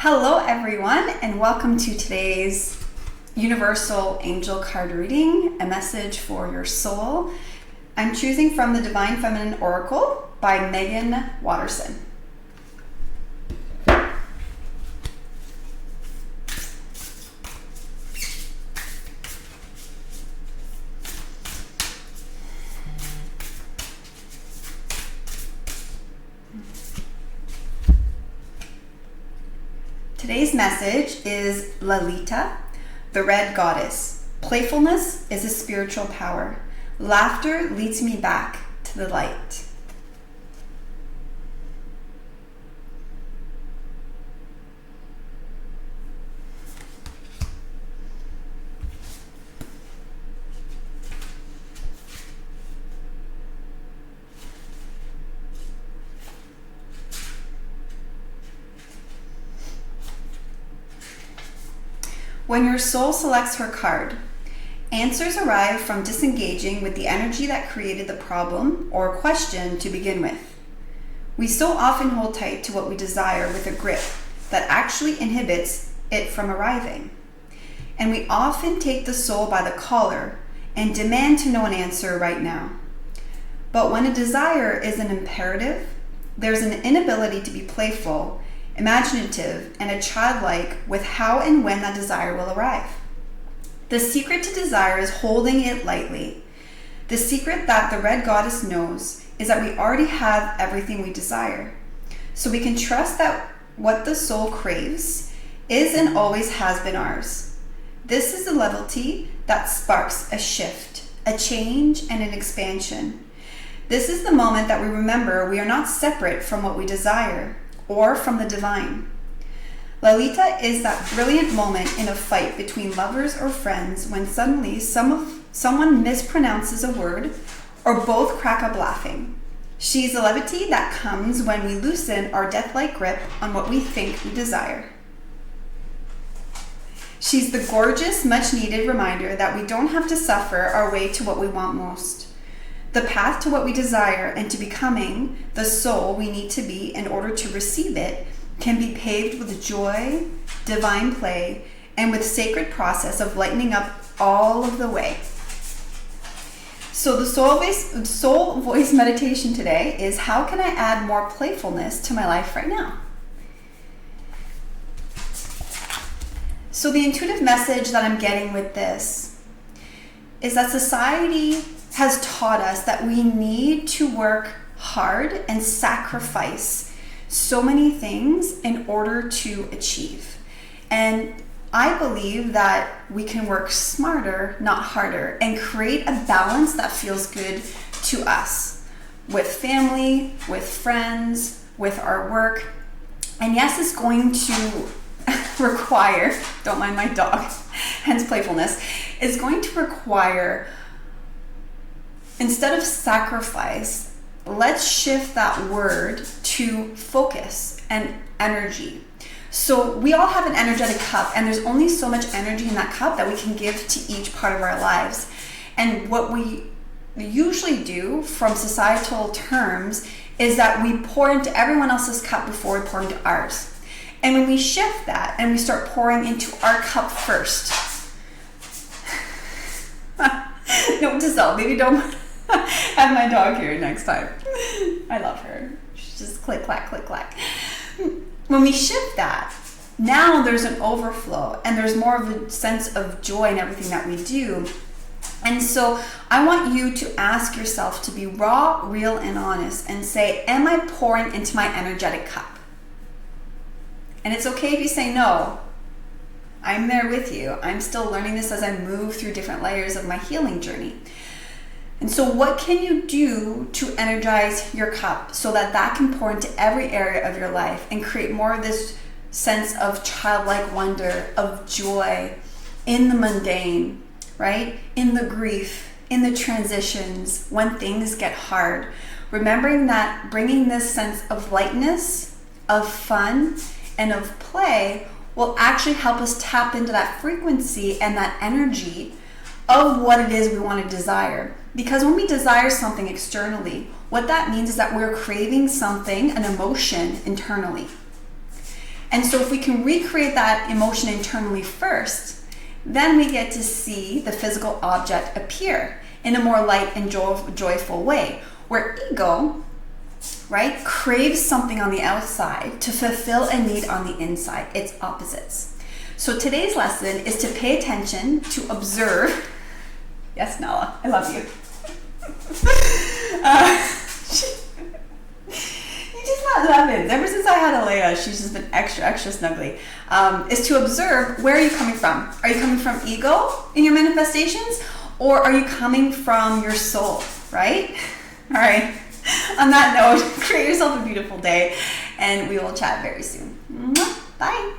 Hello everyone, and welcome to today's Universal Angel Card Reading, a message for your soul. I'm choosing from the Divine Feminine Oracle by Megan Watterson. Today's message is Lalita, the Red Goddess. Playfulness is a spiritual power. Laughter leads me back to the light. When your soul selects her card, answers arrive from disengaging with the energy that created the problem or question to begin with. We so often hold tight to what we desire with a grip that actually inhibits it from arriving. And we often take the soul by the collar and demand to know an answer right now. But when a desire is an imperative, there's an inability to be playful, imaginative, and a childlike with how and when that desire will arrive. The secret to desire is holding it lightly. The secret that the Red Goddess knows is that we already have everything we desire. So we can trust that what the soul craves is and always has been ours. This is the levity that sparks a shift, a change, and an expansion. This is the moment that we remember we are not separate from what we desire or from the divine. Lalita is that brilliant moment in a fight between lovers or friends when suddenly someone mispronounces a word or both crack up laughing. She's the levity that comes when we loosen our death-like grip on what we think we desire. She's the gorgeous, much-needed reminder that we don't have to suffer our way to what we want most. The path to what we desire and to becoming the soul we need to be in order to receive it can be paved with joy, divine play, and with sacred process of lightening up all of the way. So the soul voice meditation today is, how can I add more playfulness to my life right now? So the intuitive message that I'm getting with this is that society has taught us that we need to work hard and sacrifice so many things in order to achieve. And I believe that we can work smarter, not harder, and create a balance that feels good to us with family, with friends, with our work. And yes, it's going to require, don't mind my dog, hence playfulness, it's going to require, instead of sacrifice, let's shift that word to focus and energy. So we all have an energetic cup, and there's only so much energy in that cup that we can give to each part of our lives. And what we usually do from societal terms is that we pour into everyone else's cup before we pour into ours. And when we shift that and we start pouring into our cup first, note to self, maybe don't have my dog here next time. I love her. She's just click, clack, click, clack. When we shift that, now there's an overflow and there's more of a sense of joy in everything that we do. And so I want you to ask yourself to be raw, real, and honest and say, am I pouring into my energetic cup? And it's okay if you say no. I'm there with you. I'm still learning this as I move through different layers of my healing journey. And so what can you do to energize your cup so that that can pour into every area of your life and create more of this sense of childlike wonder, of joy in the mundane, right? In the grief, in the transitions, when things get hard. Remembering that bringing this sense of lightness, of fun, and of play will actually help us tap into that frequency and that energy of what it is we want to desire. Because when we desire something externally, what that means is that we're craving something, an emotion internally. And so if we can recreate that emotion internally first, then we get to see the physical object appear in a more light and joyful way, where ego, right, craves something on the outside to fulfill a need on the inside. It's opposites. So today's lesson is to pay attention, to observe. Yes, Nala, I love you. You just love it. Ever since I had Alea, she's just been extra snuggly. Is to observe, where are you coming from? Are you coming from ego in your manifestations, or are you coming from your soul, right? All right. On that note, create yourself a beautiful day, and we will chat very soon. Bye.